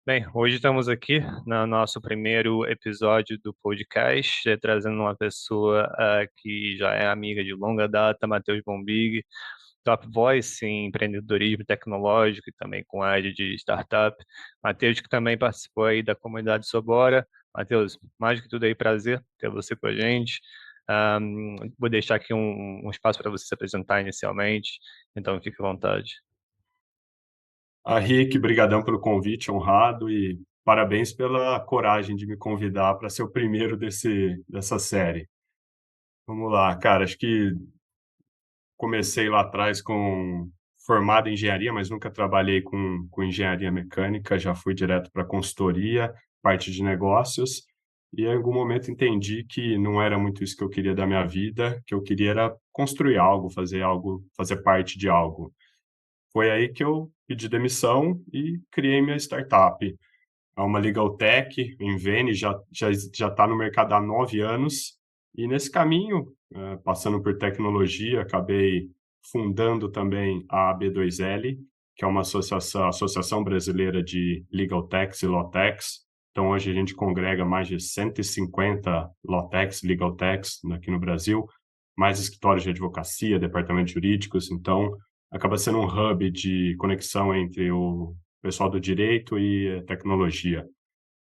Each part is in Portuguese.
Bem, hoje estamos aqui no nosso primeiro episódio do podcast, trazendo uma pessoa que já é amiga de longa data, Matheus Bombig, top voice em empreendedorismo tecnológico e também com área de startup. Matheus, que também participou aí da comunidade Sobora. Matheus, mais do que tudo aí, prazer ter você com a gente. Vou deixar aqui um espaço para você se apresentar inicialmente, então fique à vontade. Rick, brigadão pelo convite, honrado e parabéns pela coragem de me convidar para ser o primeiro dessa série. Vamos lá, cara, acho que comecei lá atrás com formado em engenharia, mas nunca trabalhei com engenharia mecânica, já fui direto para consultoria, parte de negócios, e em algum momento entendi que não era muito isso que eu queria da minha vida, que eu queria era construir algo, fazer parte de algo. Foi aí que eu pedi demissão e criei minha startup. É uma legal tech, em Vene, já está no mercado há 9 anos. E nesse caminho, passando por tecnologia, acabei fundando também a AB2L, que é uma associação brasileira de legal techs e law techs. Então, hoje a gente congrega mais de 150 law techs, legal techs aqui no Brasil, mais escritórios de advocacia, departamentos jurídicos. Então, acaba sendo um hub de conexão entre o pessoal do direito e tecnologia.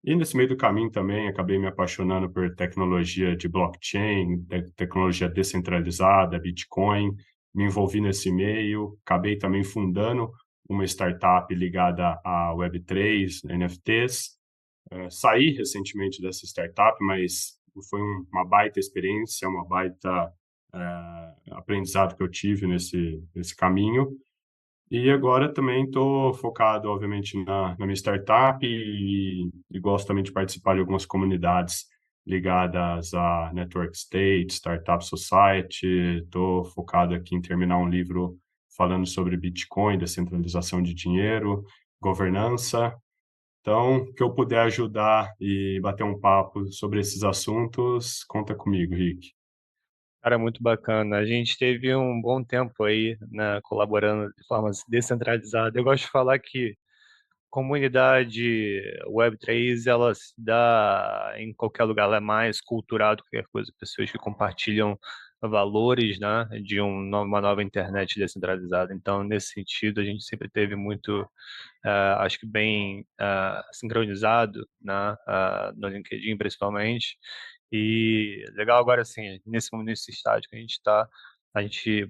E nesse meio do caminho também acabei me apaixonando por tecnologia de blockchain, tecnologia descentralizada, Bitcoin, me envolvi nesse meio, acabei também fundando uma startup ligada à Web3, NFTs. Saí recentemente dessa startup, mas foi uma baita experiência, uma baita aprendizado que eu tive nesse caminho. E agora também estou focado, obviamente, na minha startup e gosto também de participar de algumas comunidades ligadas à Network State, Startup Society. Estou focado aqui em terminar um livro falando sobre Bitcoin, descentralização de dinheiro, governança. Então, o que eu puder ajudar e bater um papo sobre esses assuntos, conta comigo, Rick. Cara, muito bacana. A gente teve um bom tempo aí, né, colaborando de forma descentralizada. Eu gosto de falar que comunidade Web3, ela se dá em qualquer lugar, ela é mais cultural do que qualquer coisa. Pessoas que compartilham valores, né, de uma nova internet descentralizada. Então, nesse sentido, a gente sempre teve muito, acho que bem sincronizado, né, no LinkedIn principalmente. E legal agora, assim, nesse estágio que a gente está, a gente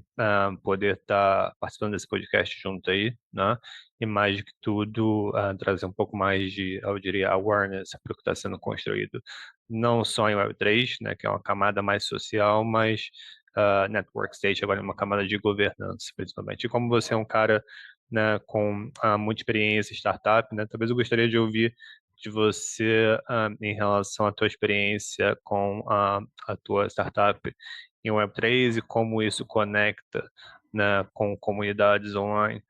poder estar participando desse podcast junto aí, né? E mais do que tudo, trazer um pouco mais de, eu diria, awareness para o que está sendo construído, não só em Web3, né, que é uma camada mais social, mas Network State agora é uma camada de governança, principalmente. E como você é um cara, né, com muita experiência em startup, né, talvez eu gostaria de ouvir de você em relação à tua experiência com a tua startup em Web3 e como isso conecta, né, com comunidades online.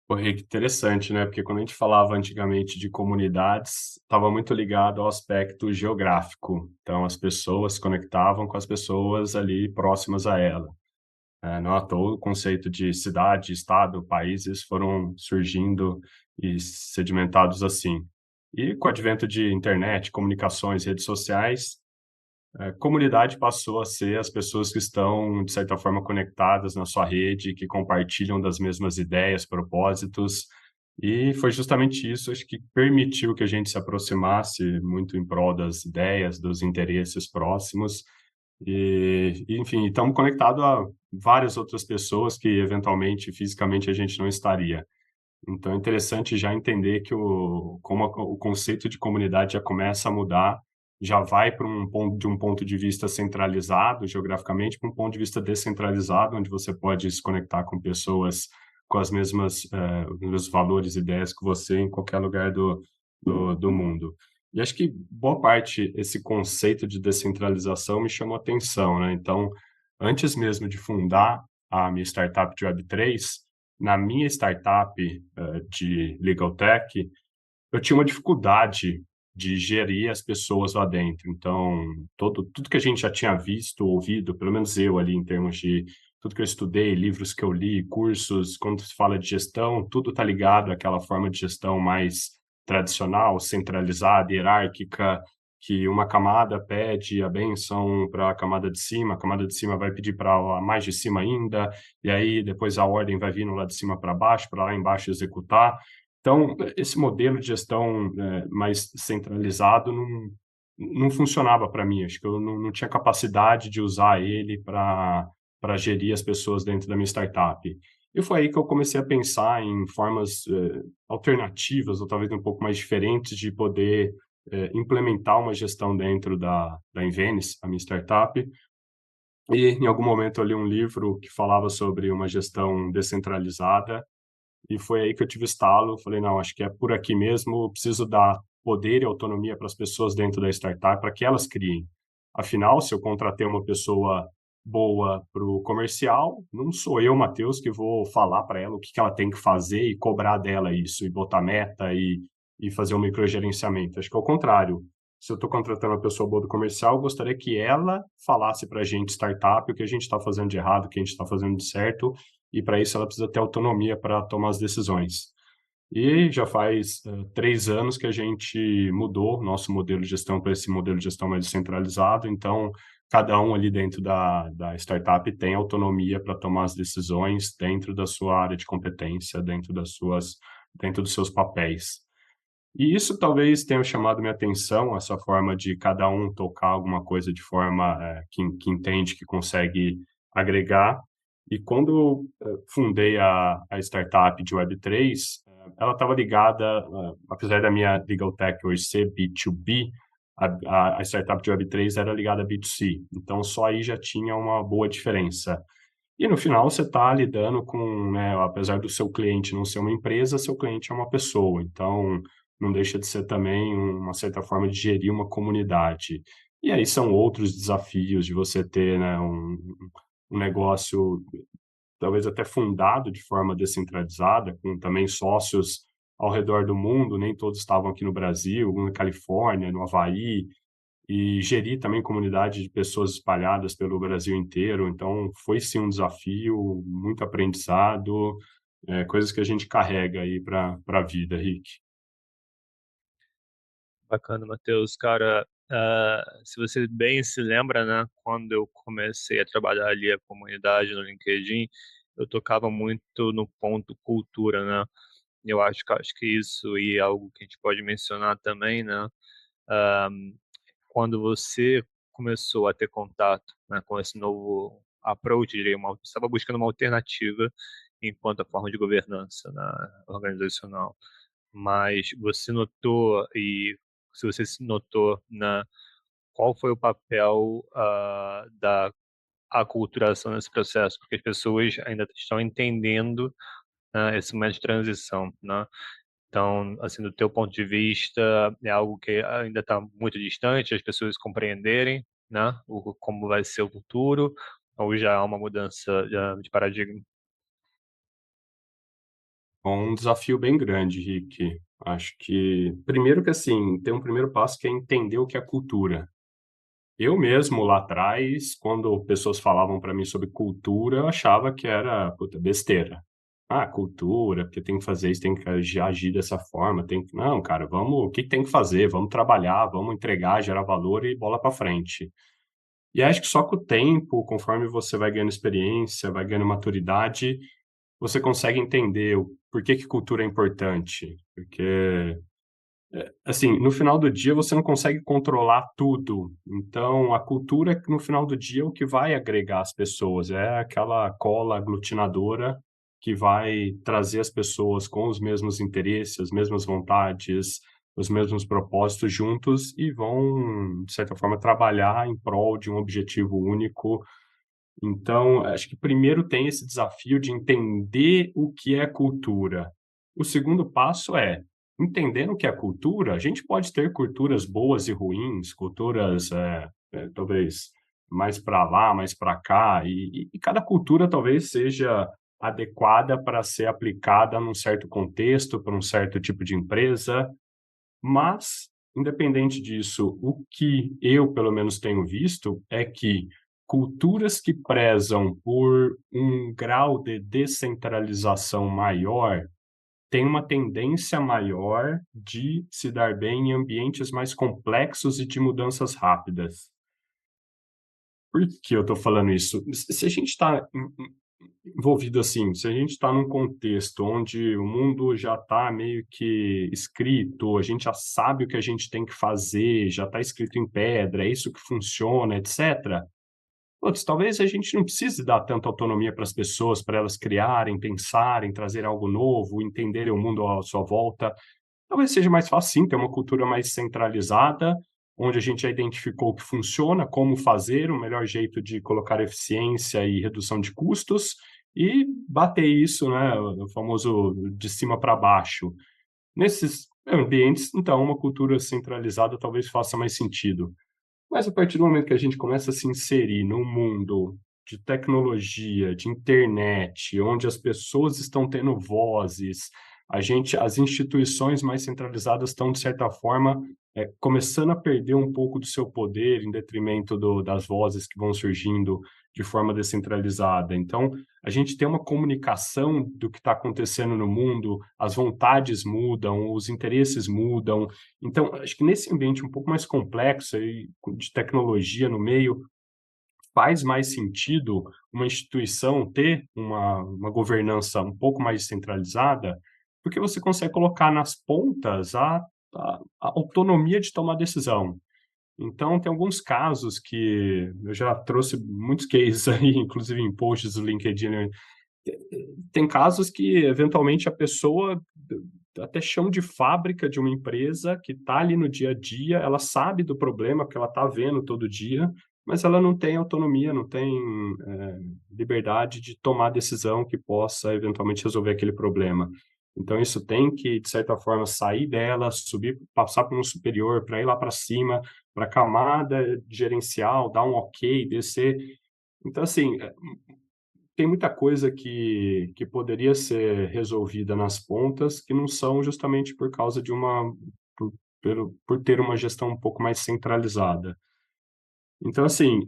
Pô, Rick, interessante, né? Porque quando a gente falava antigamente de comunidades, estava muito ligado ao aspecto geográfico. Então, as pessoas se conectavam com as pessoas ali próximas a ela. Não à toa, o conceito de cidade, estado, países foram surgindo e sedimentados assim. E com o advento de internet, comunicações, redes sociais, comunidade passou a ser as pessoas que estão, de certa forma, conectadas na sua rede, que compartilham das mesmas ideias, propósitos, e foi justamente isso, acho que permitiu que a gente se aproximasse muito em prol das ideias, dos interesses próximos, enfim, estamos conectados a várias outras pessoas que, eventualmente, fisicamente, a gente não estaria. Então, é interessante já entender que o conceito de comunidade já começa a mudar, já vai para um ponto de vista centralizado geograficamente para um ponto de vista descentralizado, onde você pode se conectar com pessoas com os mesmos valores e ideias que você em qualquer lugar do mundo. E acho que boa parte esse conceito de descentralização me chamou a atenção, né? Então, antes mesmo de fundar a minha startup de Web3, na minha startup de legal tech, eu tinha uma dificuldade de gerir as pessoas lá dentro. Então, tudo que a gente já tinha visto, ouvido, pelo menos eu ali, em termos de tudo que eu estudei, livros que eu li, cursos, quando se fala de gestão, tudo está ligado àquela forma de gestão mais tradicional, centralizada, hierárquica, que uma camada pede a benção para a camada de cima vai pedir para a mais de cima ainda, e aí depois a ordem vai vindo lá de cima para baixo, para lá embaixo executar. Então, esse modelo de gestão mais centralizado não funcionava para mim. Acho que eu não tinha capacidade de usar ele para gerir as pessoas dentro da minha startup. E foi aí que eu comecei a pensar em formas alternativas, ou talvez um pouco mais diferentes, de poder implementar uma gestão dentro da Invenis, a minha startup. E em algum momento eu li um livro que falava sobre uma gestão descentralizada, e foi aí que eu tive o estalo, falei: "Não, acho que é por aqui mesmo, eu preciso dar poder e autonomia para as pessoas dentro da startup, para que elas criem. Afinal, se eu contratei uma pessoa boa para o comercial, não sou eu, Matheus, que vou falar para ela o que ela tem que fazer e cobrar dela isso, e botar meta e fazer um microgerenciamento. Acho que é o contrário. Se eu estou contratando uma pessoa boa do comercial, eu gostaria que ela falasse para a gente, startup, o que a gente está fazendo de errado, o que a gente está fazendo de certo, e para isso ela precisa ter autonomia para tomar as decisões. E já faz 3 anos que a gente mudou nosso modelo de gestão para esse modelo de gestão mais descentralizado, então cada um ali dentro da startup tem autonomia para tomar as decisões dentro da sua área de competência, dentro dos seus papéis. E isso talvez tenha chamado minha atenção, essa forma de cada um tocar alguma coisa de forma que entende, que consegue agregar. E quando fundei a startup de Web3, ela estava ligada, apesar da minha Legal Tech hoje ser B2B, a startup de Web3 era ligada a B2C. Então, só aí já tinha uma boa diferença. E no final você está lidando com, né, apesar do seu cliente não ser uma empresa, seu cliente é uma pessoa. Então, não deixa de ser também uma certa forma de gerir uma comunidade. E aí são outros desafios de você ter, né, um negócio talvez até fundado de forma descentralizada, com também sócios ao redor do mundo, nem todos estavam aqui no Brasil, um na Califórnia, no Havaí, e gerir também comunidade de pessoas espalhadas pelo Brasil inteiro. Então, foi sim um desafio, muito aprendizado, coisas que a gente carrega aí para a vida, Rick. Bacana, Matheus. Cara, se você bem se lembra, né, quando eu comecei a trabalhar ali a comunidade no LinkedIn, eu tocava muito no ponto cultura, né? Eu acho que isso e é algo que a gente pode mencionar também, né? ah, Quando você começou a ter contato, né, com esse novo approach, diria, você estava buscando uma alternativa enquanto a forma de governança, né, organizacional. Mas você notou, e se você se notou, né, qual foi o papel da aculturação nesse processo? Porque as pessoas ainda estão entendendo, né, esse momento de transição, né? Então, assim, do teu ponto de vista, é algo que ainda está muito distante, as pessoas compreenderem, né, como vai ser o futuro, ou já há uma mudança de paradigma? Um desafio bem grande, Rick. Acho que, primeiro que assim, tem um primeiro passo que é entender o que é cultura. Eu mesmo lá atrás, quando pessoas falavam para mim sobre cultura, eu achava que era, puta, besteira. Ah, cultura, porque tem que fazer isso, tem que agir dessa forma, tem que... Não, cara, vamos, o que tem que fazer? Vamos trabalhar, vamos entregar, gerar valor e bola para frente. E acho que só com o tempo, conforme você vai ganhando experiência, vai ganhando maturidade, você consegue entender o porquê que cultura é importante. Porque assim, no final do dia você não consegue controlar tudo. Então, a cultura, no final do dia, é o que vai agregar as pessoas. É aquela cola aglutinadora que vai trazer as pessoas com os mesmos interesses, as mesmas vontades, os mesmos propósitos juntos e vão, de certa forma, trabalhar em prol de um objetivo único. Então, acho que primeiro tem esse desafio de entender o que é cultura. O segundo passo é, entendendo o que é cultura, a gente pode ter culturas boas e ruins, culturas, talvez mais para lá, mais para cá, e cada cultura talvez seja adequada para ser aplicada num certo contexto, para um certo tipo de empresa, mas, independente disso, o que eu, pelo menos, tenho visto é que culturas que prezam por um grau de descentralização maior têm uma tendência maior de se dar bem em ambientes mais complexos e de mudanças rápidas. Por que eu estou falando isso? Se a gente está envolvido assim, se a gente está num contexto onde o mundo já está meio que escrito, a gente já sabe o que a gente tem que fazer, já está escrito em pedra, é isso que funciona, etc. Putz, talvez a gente não precise dar tanta autonomia para as pessoas, para elas criarem, pensarem, trazer algo novo, entenderem o mundo à sua volta. Talvez seja mais fácil, sim, ter uma cultura mais centralizada, onde a gente já identificou o que funciona, como fazer, o melhor jeito de colocar eficiência e redução de custos, e bater isso, né, o famoso de cima para baixo. Nesses ambientes, então, uma cultura centralizada talvez faça mais sentido. Mas a partir do momento que a gente começa a se inserir num mundo de tecnologia, de internet, onde as pessoas estão tendo vozes, as instituições mais centralizadas estão, de certa forma, começando a perder um pouco do seu poder em detrimento das vozes que vão surgindo de forma descentralizada. Então, a gente tem uma comunicação do que está acontecendo no mundo, as vontades mudam, os interesses mudam, então, acho que nesse ambiente um pouco mais complexo aí, de tecnologia no meio, faz mais sentido uma instituição ter uma governança um pouco mais centralizada, porque você consegue colocar nas pontas a autonomia de tomar decisão. Então, tem alguns casos que eu já trouxe muitos cases aí, inclusive em posts do LinkedIn. Tem casos que, eventualmente, a pessoa, até chão de fábrica de uma empresa que está ali no dia a dia, ela sabe do problema, porque ela está vendo todo dia, mas ela não tem autonomia, não tem liberdade de tomar decisão que possa, eventualmente, resolver aquele problema. Então, isso tem que, de certa forma, sair dela, subir, passar para um superior, para ir lá para cima, para a camada gerencial, dar um ok, descer. Então, assim, tem muita coisa que poderia ser resolvida nas pontas, que não são justamente por causa de por ter uma gestão um pouco mais centralizada. Então, assim,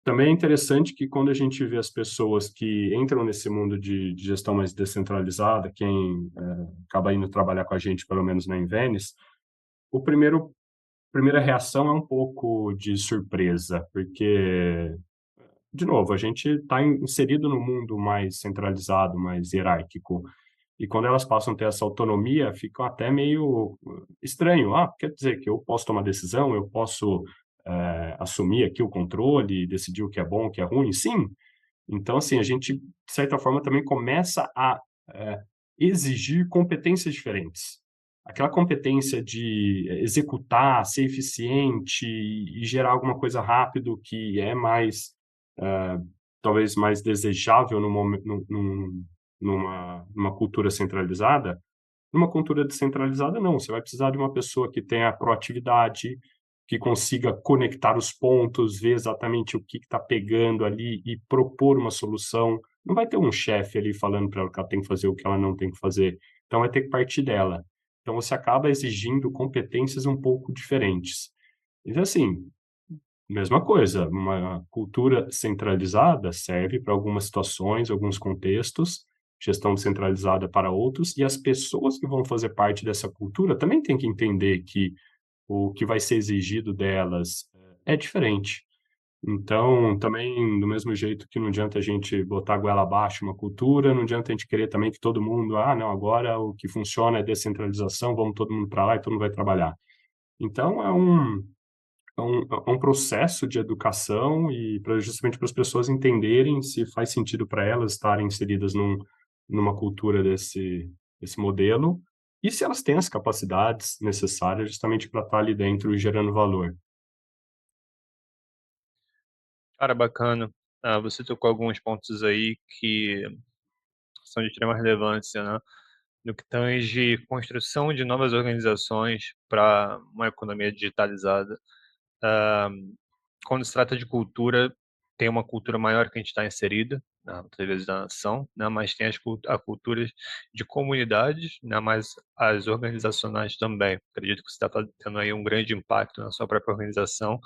também é interessante que quando a gente vê as pessoas que entram nesse mundo de gestão mais descentralizada, quem acaba indo trabalhar com a gente, pelo menos na Invenice, o primeira reação é um pouco de surpresa, porque de novo, a gente está inserido no mundo mais centralizado, mais hierárquico. E quando elas passam a ter essa autonomia, ficam até meio estranho. Ah, quer dizer que eu posso tomar decisão, eu posso assumir aqui o controle, decidir o que é bom, o que é ruim? Sim. Então, assim, a gente, de certa forma, também começa a exigir competências diferentes. Aquela competência de executar, ser eficiente e gerar alguma coisa rápido que é mais talvez mais desejável numa cultura centralizada, numa cultura descentralizada, não. Você vai precisar de uma pessoa que tenha proatividade, que consiga conectar os pontos, ver exatamente o que está pegando ali e propor uma solução. Não vai ter um chefe ali falando para ela que ela tem que fazer o que ela não tem que fazer. Então, vai ter que partir dela. Então, você acaba exigindo competências um pouco diferentes. Então, assim, mesma coisa, uma cultura centralizada serve para algumas situações, alguns contextos, gestão descentralizada para outros, e as pessoas que vão fazer parte dessa cultura também têm que entender que o que vai ser exigido delas é diferente. Então, também, do mesmo jeito que não adianta a gente botar a goela abaixo uma cultura, não adianta a gente querer também que todo mundo, não, agora o que funciona é descentralização, vamos todo mundo para lá e todo mundo vai trabalhar. Então, é um processo de educação e justamente para as pessoas entenderem se faz sentido para elas estarem inseridas numa cultura desse modelo e se elas têm as capacidades necessárias justamente para estar ali dentro e gerando valor. Cara, bacana. Você tocou alguns pontos aí que são de extrema relevância, né? No que tange construção de novas organizações para uma economia digitalizada. Ah, Quando se trata de cultura, tem uma cultura maior que a gente está inserida na televisão da nação, né, mas tem a culturas de comunidades, né, mas as organizacionais também. Acredito que você está tendo aí um grande impacto na sua própria organização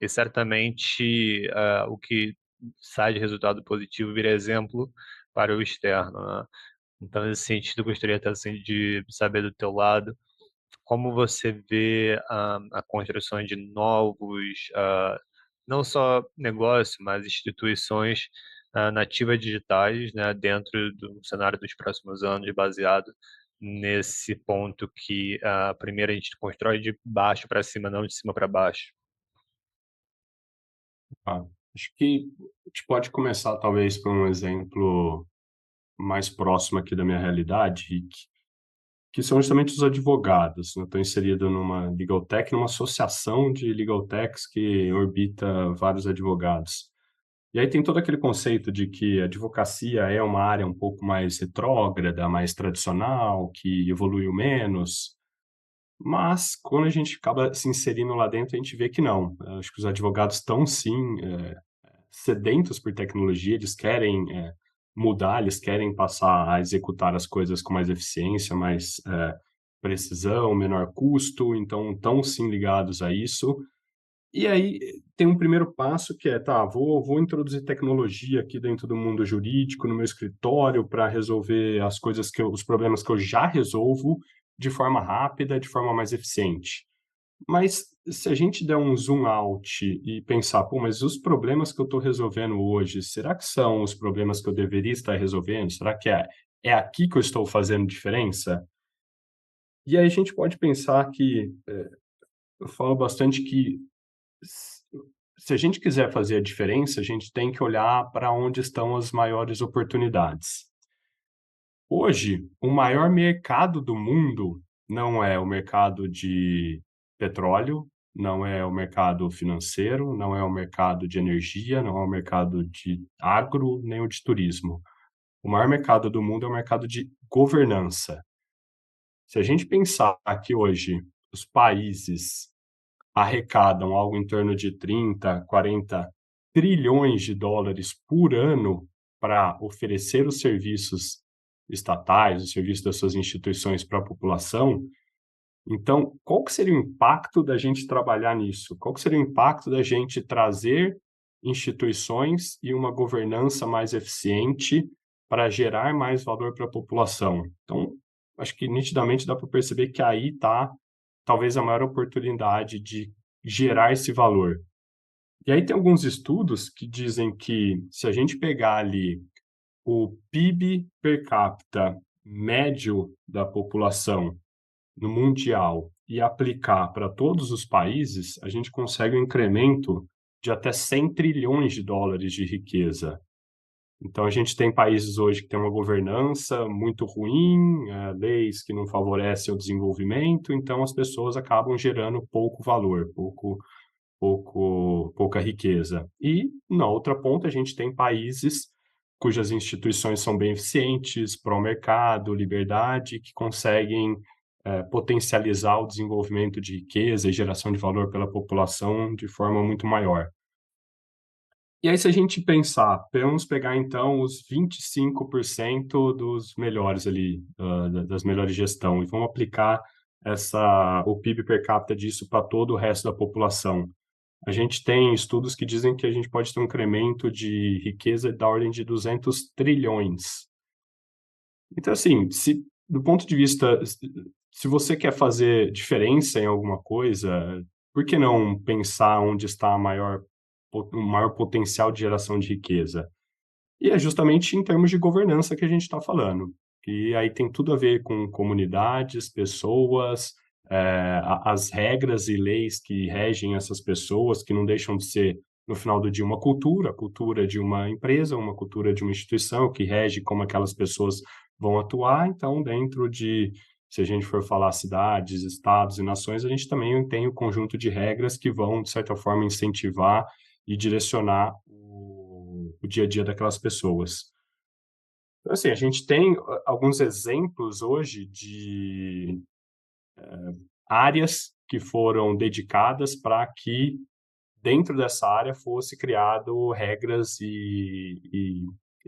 e certamente o que sai de resultado positivo vira exemplo para o externo, né? Então, nesse sentido, eu gostaria até assim, de saber do teu lado como você vê a construção de novos, não só negócios, mas instituições nativas digitais, né, dentro do cenário dos próximos anos, baseado nesse ponto que primeiro a gente constrói de baixo para cima, não de cima para baixo. Tá? Acho que a gente pode começar, talvez, por um exemplo mais próximo aqui da minha realidade, que são justamente os advogados. Eu estou inserido numa legal tech, numa associação de legal techs que orbita vários advogados. E aí tem todo aquele conceito de que a advocacia é uma área um pouco mais retrógrada, mais tradicional, que evoluiu menos. Mas quando a gente acaba se inserindo lá dentro, a gente vê que não. Acho que os advogados estão sim sedentos por tecnologia, eles querem mudar, eles querem passar a executar as coisas com mais eficiência, mais precisão, menor custo, então estão sim ligados a isso. E aí tem um primeiro passo que é, tá, vou introduzir tecnologia aqui dentro do mundo jurídico, no meu escritório, para resolver as coisas os problemas que eu já resolvo de forma rápida, de forma mais eficiente. Mas se a gente der um zoom out e pensar, pô, mas os problemas que eu estou resolvendo hoje, será que são os problemas que eu deveria estar resolvendo? Será que é aqui que eu estou fazendo diferença? E aí a gente pode pensar que, eu falo bastante que s se a gente quiser fazer a diferença, a gente tem que olhar para onde estão as maiores oportunidades. Hoje, o maior mercado do mundo não é o mercado de petróleo, não é o mercado financeiro, não é o mercado de energia, não é o mercado de agro, nem o de turismo. O maior mercado do mundo é o mercado de governança. Se a gente pensar que hoje os países arrecadam algo em torno de 30, 40 trilhões de dólares por ano para oferecer os serviços estatais, os serviços das suas instituições para a população. Então, qual que seria o impacto da gente trabalhar nisso? Qual que seria o impacto da gente trazer instituições e uma governança mais eficiente para gerar mais valor para a população? Então, acho que nitidamente dá para perceber que aí está talvez a maior oportunidade de gerar esse valor. E aí tem alguns estudos que dizem que se a gente pegar ali o PIB per capita médio da população no mundial e aplicar para todos os países, a gente consegue um incremento de até 100 trilhões de dólares de riqueza. Então, a gente tem países hoje que têm uma governança muito ruim, leis que não favorecem o desenvolvimento, então as pessoas acabam gerando pouco valor, pouca riqueza. E, na outra ponta, a gente tem países cujas instituições são bem eficientes, pró-mercado, liberdade, que conseguem potencializar o desenvolvimento de riqueza e geração de valor pela população de forma muito maior. E aí, se a gente pensar, vamos pegar então os 25% dos melhores ali, das melhores gestão, e vamos aplicar o PIB per capita disso para todo o resto da população. A gente tem estudos que dizem que a gente pode ter um incremento de riqueza da ordem de 200 trilhões. Então, assim, do ponto de vista, se você quer fazer diferença em alguma coisa, por que não pensar onde está o maior potencial de geração de riqueza? E é justamente em termos de governança que a gente está falando. E aí tem tudo a ver com comunidades, pessoas, as regras e leis que regem essas pessoas, que não deixam de ser, no final do dia, uma cultura, a cultura de uma empresa, uma cultura de uma instituição, que rege como aquelas pessoas vão atuar. Então, se a gente for falar cidades, estados e nações, a gente também tem o conjunto de regras que vão, de certa forma, incentivar e direcionar o dia a dia daquelas pessoas. Então, assim, a gente tem alguns exemplos hoje de áreas que foram dedicadas para que dentro dessa área fosse criado regras e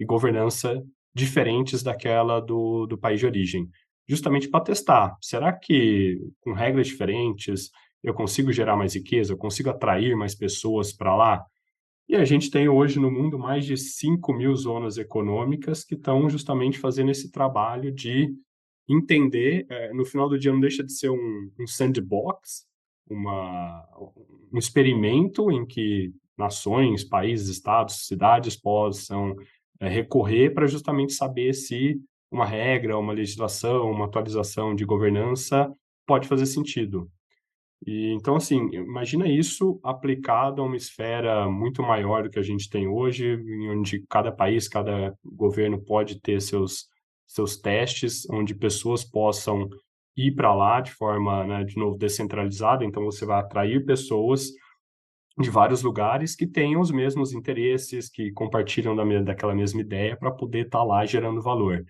governança diferentes daquela do país de origem, justamente para testar. Será que com regras diferentes eu consigo gerar mais riqueza, eu consigo atrair mais pessoas para lá? E a gente tem hoje no mundo mais de 5.000 zonas econômicas que estão justamente fazendo esse trabalho de entender, no final do dia não deixa de ser um sandbox, uma um experimento em que nações, países, estados, cidades possam, recorrer para justamente saber se uma regra, uma legislação, uma atualização de governança pode fazer sentido. E então, assim, imagina isso aplicado a uma esfera muito maior do que a gente tem hoje, em onde cada país, cada governo pode ter seus testes, onde pessoas possam ir para lá de forma, né, de novo, descentralizada. Então, você vai atrair pessoas de vários lugares que tenham os mesmos interesses, que compartilham daquela mesma ideia para poder estar lá gerando valor.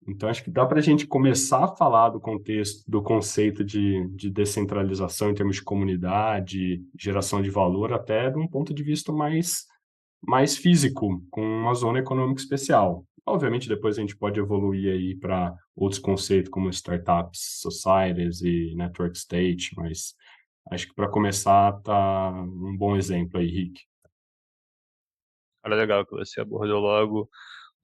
Então, acho que dá para a gente começar a falar do contexto, do conceito de descentralização em termos de comunidade, geração de valor, até de um ponto de vista mais físico, com uma zona econômica especial. Obviamente, depois a gente pode evoluir aí para outros conceitos, como startups, societies e network state, mas acho que para começar tá um bom exemplo aí, Rick. Olha, legal que você abordou logo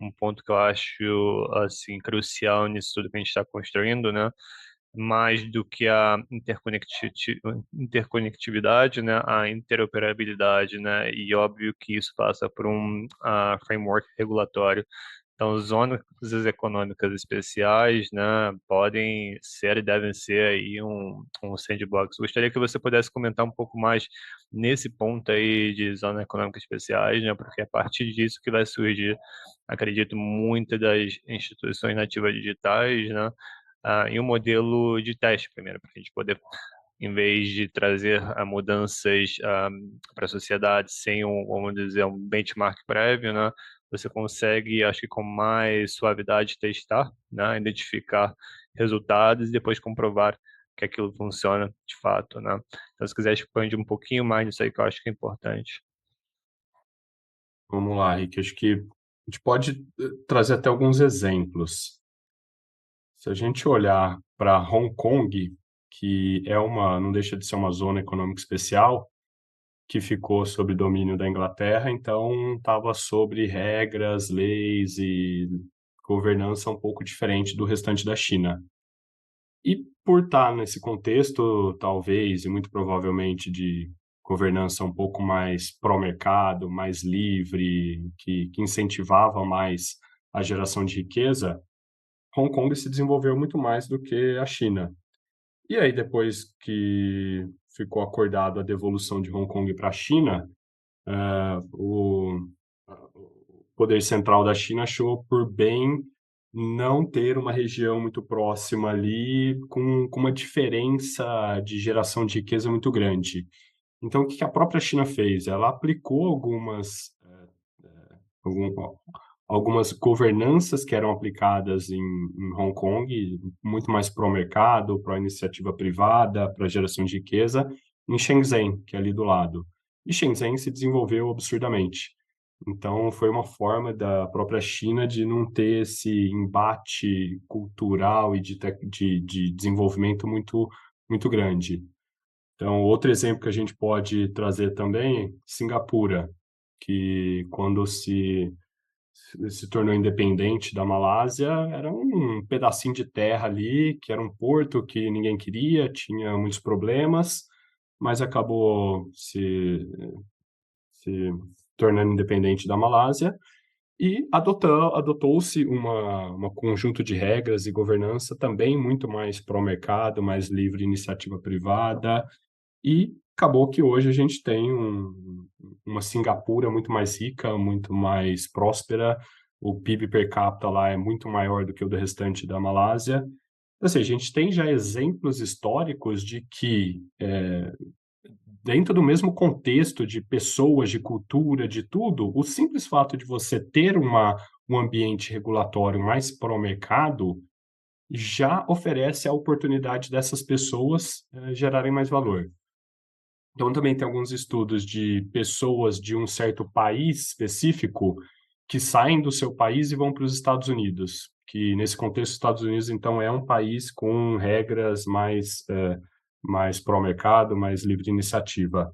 um ponto que eu acho, assim, crucial nisso tudo que a gente está construindo, né? Mais do que a interconectividade, né? A interoperabilidade, né? E óbvio que isso passa por um framework regulatório. Então, zonas econômicas especiais, né, podem ser e devem ser aí um sandbox. Gostaria que você pudesse comentar um pouco mais nesse ponto aí de zonas econômicas especiais, né, porque é a partir disso que vai surgir, acredito, muitas das instituições nativas digitais, né, em um modelo de teste primeiro, para a gente poder, em vez de trazer mudanças para a sociedade sem vamos dizer, um benchmark prévio, né, você consegue, acho que com mais suavidade, testar, né, identificar resultados e depois comprovar que aquilo funciona de fato, né. Então, se quiser expandir um pouquinho mais nisso aí, que eu acho que é importante. Vamos lá, Rick, acho que a gente pode trazer até alguns exemplos. Se a gente olhar para Hong Kong, que não deixa de ser uma zona econômica especial, que ficou sob domínio da Inglaterra, então estava sobre regras, leis e governança um pouco diferente do restante da China. E por estar nesse contexto, talvez, e muito provavelmente de governança um pouco mais pró-mercado, mais livre, que incentivava mais a geração de riqueza, Hong Kong se desenvolveu muito mais do que a China. E aí, depois que ficou acordado a devolução de Hong Kong para a China, o poder central da China achou por bem não ter uma região muito próxima ali, com uma diferença de geração de riqueza muito grande. Então, o que a própria China fez? Ela aplicou algum- algumas governanças que eram aplicadas em Hong Kong, muito mais para o mercado, para a iniciativa privada, para a geração de riqueza, em Shenzhen, que é ali do lado. E Shenzhen se desenvolveu absurdamente. Então, foi uma forma da própria China de não ter esse embate cultural e de desenvolvimento muito grande. Então, outro exemplo que a gente pode trazer também, Singapura, que quando se tornou independente da Malásia, era um pedacinho de terra ali, que era um porto que ninguém queria, tinha muitos problemas, mas acabou se tornando independente da Malásia e adotou-se uma conjunto de regras e governança também muito mais pró-mercado, mais livre iniciativa privada, e acabou que hoje a gente tem uma Singapura muito mais rica, muito mais próspera, o PIB per capita lá é muito maior do que o do restante da Malásia. Ou seja, a gente tem já exemplos históricos de que, dentro do mesmo contexto de pessoas, de cultura, de tudo, o simples fato de você ter um ambiente regulatório mais pró-mercado já oferece a oportunidade dessas pessoas gerarem mais valor. Então, também tem alguns estudos de pessoas de um certo país específico que saem do seu país e vão para os Estados Unidos, que nesse contexto, os Estados Unidos, então, é um país com regras mais pró-mercado, mais livre iniciativa.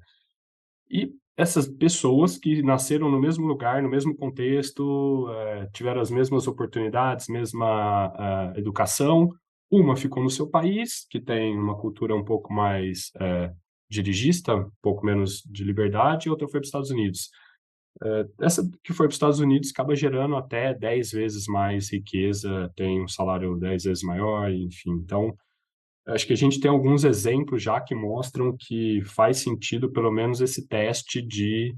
E essas pessoas que nasceram no mesmo lugar, no mesmo contexto, tiveram as mesmas oportunidades, mesma educação, uma ficou no seu país, que tem uma cultura um pouco mais dirigista, um pouco menos de liberdade, e outra foi para os Estados Unidos. Essa que foi para os Estados Unidos acaba gerando até 10 vezes mais riqueza, tem um salário 10 vezes maior, enfim. Então, acho que a gente tem alguns exemplos já que mostram que faz sentido pelo menos esse teste de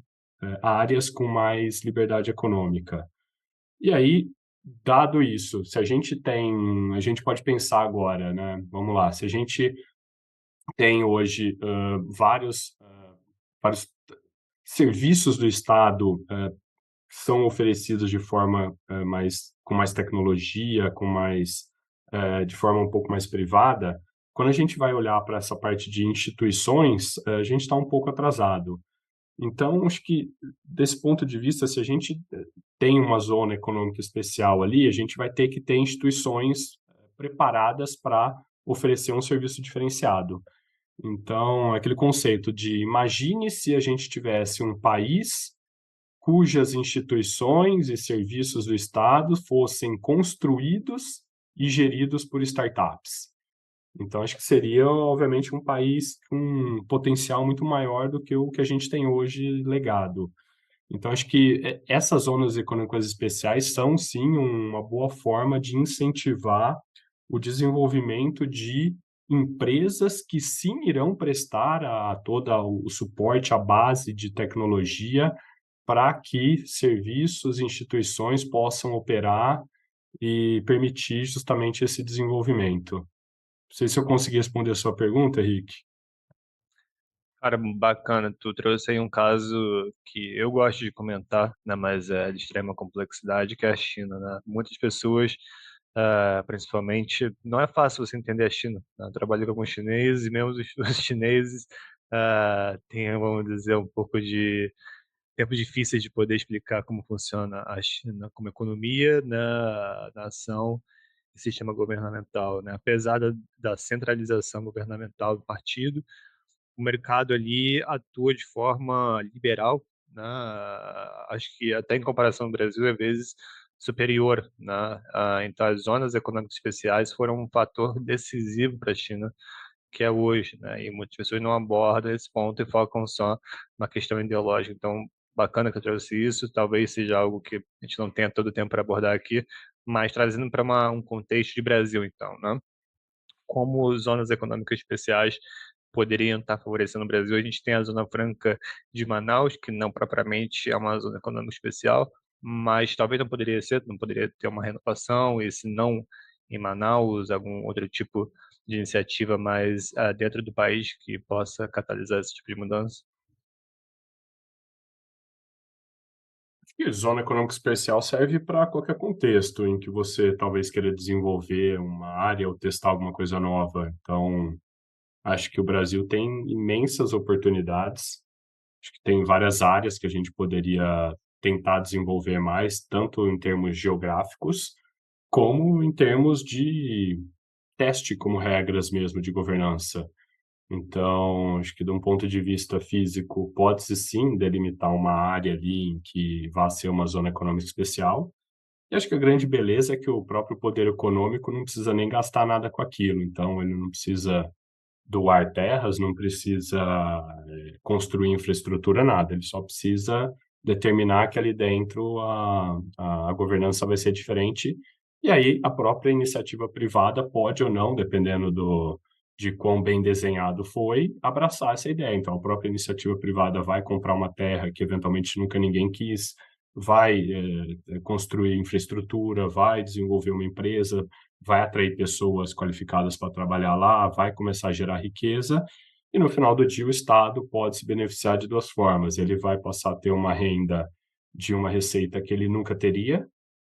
áreas com mais liberdade econômica. E aí, dado isso, se a gente tem, a gente pode pensar agora, né? Vamos lá, se a gente tem hoje vários serviços do Estado que são oferecidos de forma com mais tecnologia, de forma um pouco mais privada, quando a gente vai olhar para essa parte de instituições, a gente está um pouco atrasado. Então, acho que, desse ponto de vista, se a gente tem uma zona econômica especial ali, a gente vai ter que ter instituições preparadas para oferecer um serviço diferenciado. Então, aquele conceito de imagine se a gente tivesse um país cujas instituições e serviços do Estado fossem construídos e geridos por startups. Então, acho que seria, obviamente, um país com um potencial muito maior do que o que a gente tem hoje legado. Então, acho que essas zonas econômicas especiais são, sim, uma boa forma de incentivar o desenvolvimento de empresas que, sim, irão prestar a todo o suporte, a base de tecnologia para que serviços e instituições possam operar e permitir justamente esse desenvolvimento. Não sei se eu consegui responder a sua pergunta, Henrique. Cara, bacana. Tu trouxe aí um caso que eu gosto de comentar, né, mas é de extrema complexidade, que é a China, né? Muitas pessoas, principalmente, não é fácil você entender a China, né? Eu trabalho com alguns chineses e mesmo os chineses têm, vamos dizer, um pouco de tempos difíceis de poder explicar como funciona a China como economia, na nação e sistema governamental, né? Apesar da centralização governamental do partido, o mercado ali atua de forma liberal, né? Acho que até em comparação ao Brasil, às vezes superior, né? Então, as zonas econômicas especiais foram um fator decisivo para a China, que é hoje, né? E muitas pessoas não abordam esse ponto e focam só na questão ideológica. Então, bacana que eu trouxe isso, talvez seja algo que a gente não tenha todo o tempo para abordar aqui, mas trazendo para um contexto de Brasil, então, né? Como zonas econômicas especiais poderiam estar favorecendo o Brasil. A gente tem a Zona Franca de Manaus, que não propriamente é uma zona econômica especial, mas talvez não poderia ser, não poderia ter uma renovação, e se não em Manaus, algum outro tipo de iniciativa mais dentro do país que possa catalisar esse tipo de mudança. E zona econômica especial serve para qualquer contexto em que você talvez queira desenvolver uma área ou testar alguma coisa nova. Então, acho que o Brasil tem imensas oportunidades. Acho que tem várias áreas que a gente poderia tentar desenvolver mais, tanto em termos geográficos, como em termos de teste como regras mesmo de governança. Então, acho que de um ponto de vista físico, pode-se sim delimitar uma área ali em que vá ser uma zona econômica especial. E acho que a grande beleza é que o próprio poder econômico não precisa nem gastar nada com aquilo. Então, ele não precisa doar terras, não precisa construir infraestrutura, nada. Ele só precisa determinar que ali dentro a governança vai ser diferente. E aí a própria iniciativa privada pode ou não, dependendo de quão bem desenhado foi, abraçar essa ideia. Então, a própria iniciativa privada vai comprar uma terra que eventualmente nunca ninguém quis, vai construir infraestrutura, vai desenvolver uma empresa, vai atrair pessoas qualificadas para trabalhar lá, vai começar a gerar riqueza, e no final do dia o Estado pode se beneficiar de duas formas. Ele vai passar a ter uma renda de uma receita que ele nunca teria,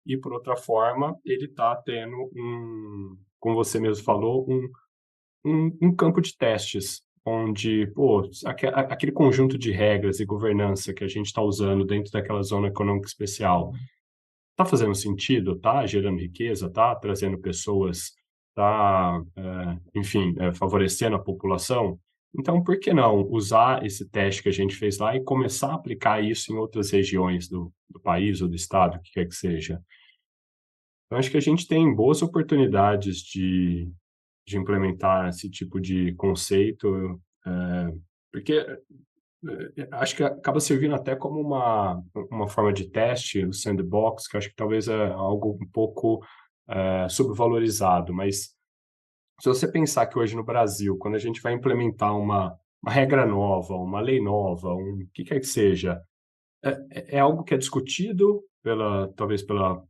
e por outra forma, ele está tendo como você mesmo falou, um campo de testes. onde, pô, aquele conjunto de regras e governança que a gente está usando dentro daquela zona econômica especial, está fazendo sentido, está gerando riqueza, está trazendo pessoas, está, enfim, favorecendo a população? Então, por que não usar esse teste que a gente fez lá e começar a aplicar isso em outras regiões do país ou do estado, o que quer que seja? Eu acho que a gente tem boas oportunidades de implementar esse tipo de conceito, porque acho que acaba servindo até como uma forma de teste, o sandbox, que eu acho que talvez é algo um pouco subvalorizado, mas se você pensar que hoje no Brasil, quando a gente vai implementar uma regra nova, uma lei nova, um que quer que seja, é algo que é discutido talvez pela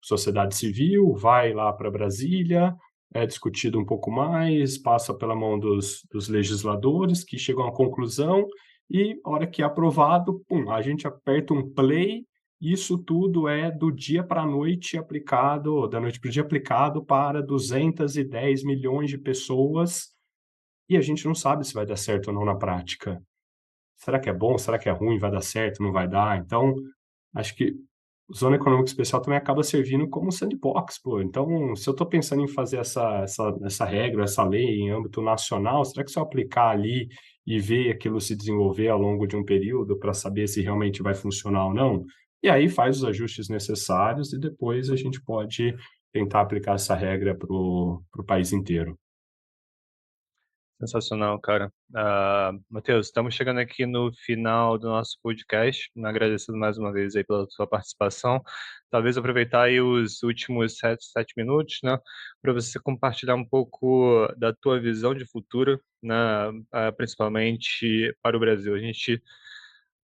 sociedade civil, vai lá para Brasília, é discutido um pouco mais, passa pela mão dos legisladores, que chegam à conclusão, e a hora que é aprovado, pum, a gente aperta um play, e isso tudo é do dia para a noite aplicado, da noite para o dia aplicado para 210 milhões de pessoas, e a gente não sabe se vai dar certo ou não na prática. Será que é bom? Será que é ruim? Vai dar certo? Não vai dar? Então, acho que zona econômica especial também acaba servindo como um sandbox, pô. Então, se eu estou pensando em fazer essa regra, essa lei em âmbito nacional, será que se eu aplicar ali e ver aquilo se desenvolver ao longo de um período para saber se realmente vai funcionar ou não? E aí faz os ajustes necessários e depois a gente pode tentar aplicar essa regra para o país inteiro. Sensacional, cara. Matheus, estamos chegando aqui no final do nosso podcast. Agradecendo mais uma vez aí pela sua participação. Talvez aproveitar aí os últimos sete minutos, né, para você compartilhar um pouco da tua visão de futuro, né, principalmente para o Brasil. A gente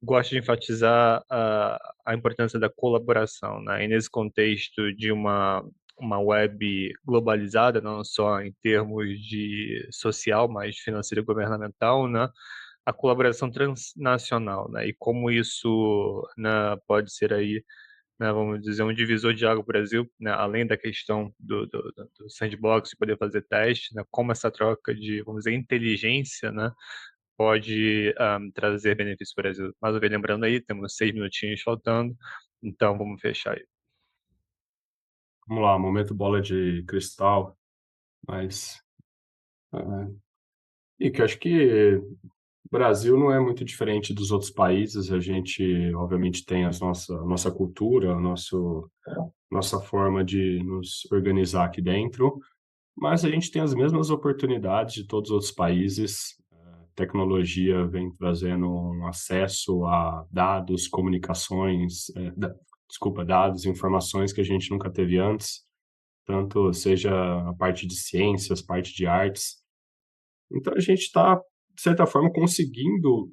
gosta de enfatizar a importância da colaboração, né, e nesse contexto de uma web globalizada, não só em termos de social, mas financeira e governamental, né? A colaboração transnacional, né? E como isso, né, pode ser aí, né, vamos dizer, um divisor de água para o Brasil, né? Além da questão do sandbox, de poder fazer teste, né? Como essa troca de, vamos dizer, inteligência, né, pode trazer benefícios para o Brasil. Mais uma vez, lembrando aí, temos 6 minutinhos faltando, então vamos fechar aí. Vamos lá, momento bola de cristal, mas e que eu acho que o Brasil não é muito diferente dos outros países. A gente, obviamente, tem a nossa cultura, nossa forma de nos organizar aqui dentro, mas a gente tem as mesmas oportunidades de todos os outros países. A tecnologia vem trazendo um acesso a dados, comunicações, desculpa, dados, informações que a gente nunca teve antes, tanto seja a parte de ciências, parte de artes. Então a gente está, de certa forma, conseguindo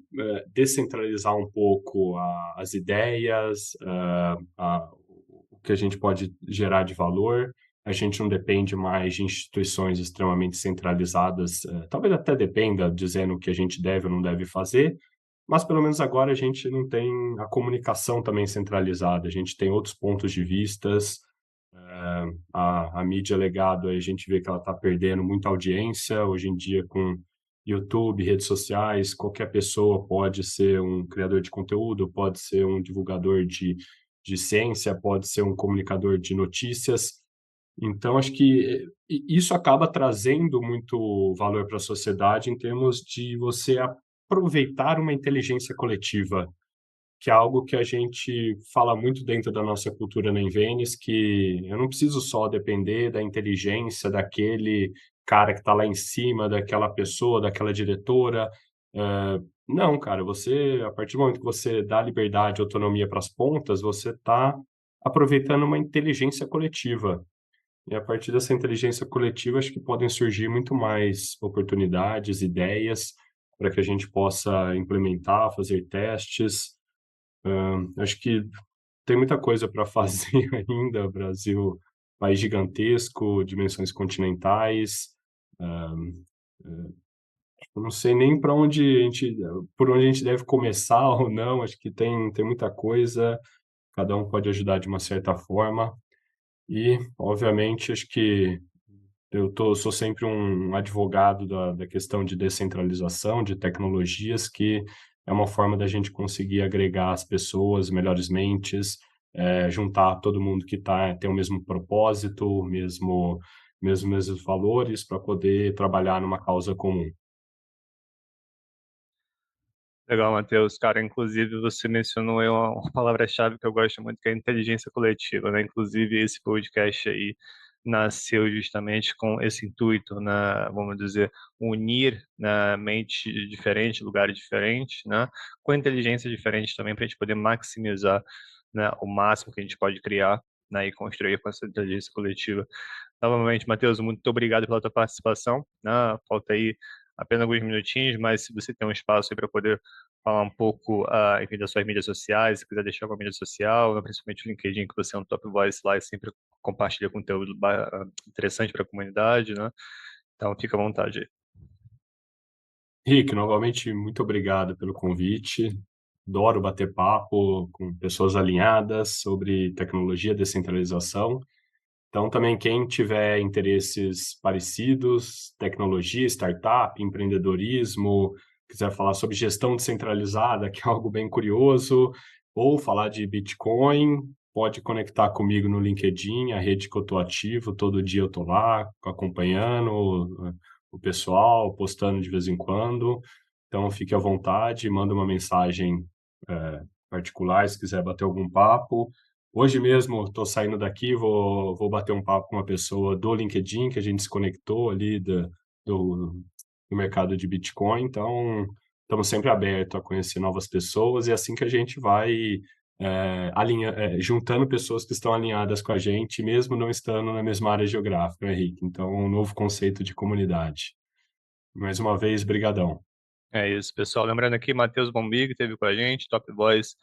descentralizar um pouco as ideias, o que a gente pode gerar de valor. A gente não depende mais de instituições extremamente centralizadas, talvez até dependa dizendo o que a gente deve ou não deve fazer, mas pelo menos agora a gente não tem a comunicação também centralizada, a gente tem outros pontos de vistas, a mídia legado, aí a gente vê que ela está perdendo muita audiência. Hoje em dia, com YouTube, redes sociais, qualquer pessoa pode ser um criador de conteúdo, pode ser um divulgador de ciência, pode ser um comunicador de notícias. Então, acho que isso acaba trazendo muito valor para a sociedade em termos de você aproveitar uma inteligência coletiva, que é algo que a gente fala muito dentro da nossa cultura na Invênis, que eu não preciso só depender da inteligência daquele cara que está lá em cima, daquela pessoa, daquela diretora. Não, cara, você, a partir do momento que você dá liberdade e autonomia para as pontas, você está aproveitando uma inteligência coletiva. E a partir dessa inteligência coletiva, acho que podem surgir muito mais oportunidades, ideias, para que a gente possa implementar, fazer testes. Acho que tem muita coisa para fazer ainda. Brasil, país gigantesco, dimensões continentais. Eu não sei nem para onde por onde a gente deve começar ou não. Acho que tem muita coisa. Cada um pode ajudar de uma certa forma. E, obviamente, acho que Sou sempre um advogado da questão de descentralização, de tecnologias, que é uma forma da gente conseguir agregar as pessoas, melhores mentes, juntar todo mundo que tem o mesmo propósito, mesmos valores, para poder trabalhar numa causa comum. Legal, Matheus. Cara, inclusive você mencionou aí uma palavra-chave que eu gosto muito, que é a inteligência coletiva, né? Inclusive esse podcast aí nasceu justamente com esse intuito, né? Vamos dizer, unir, né, mentes diferentes, lugares diferentes, né? Com inteligência diferente também para a gente poder maximizar, né, o máximo que a gente pode criar, né, e construir com essa inteligência coletiva. Novamente, Matheus, muito obrigado pela tua participação, né? Falta aí apenas alguns minutinhos, mas se você tem um espaço aí para poder falar um pouco, enfim, das suas mídias sociais, se quiser deixar uma mídia social, né, principalmente o LinkedIn, que você é um top voice lá e sempre compartilha conteúdo interessante para a comunidade, né? Então, fica à vontade aí. Rick, novamente, muito obrigado pelo convite. Adoro bater papo com pessoas alinhadas sobre tecnologia, descentralização. Então, também quem tiver interesses parecidos, tecnologia, startup, empreendedorismo, quiser falar sobre gestão descentralizada, que é algo bem curioso, ou falar de Bitcoin, pode conectar comigo no LinkedIn, a rede que eu estou ativo, todo dia eu estou lá acompanhando o pessoal, postando de vez em quando. Então, fique à vontade, manda uma mensagem particular se quiser bater algum papo. Hoje mesmo estou saindo daqui, vou bater um papo com uma pessoa do LinkedIn, que a gente se conectou ali do, do mercado de Bitcoin. Então, estamos sempre abertos a conhecer novas pessoas e é assim que a gente vai juntando pessoas que estão alinhadas com a gente, mesmo não estando na mesma área geográfica, Henrique. Então, um novo conceito de comunidade. Mais uma vez, brigadão. É isso, pessoal. Lembrando aqui, Matheus Bombig esteve com a gente, Top Voice,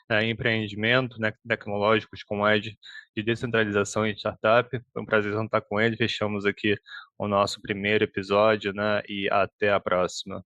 em empreendimento, né, tecnológicos com Edge de descentralização e startup. Foi um prazer estar com ele. Fechamos aqui o nosso primeiro episódio, né, e até a próxima.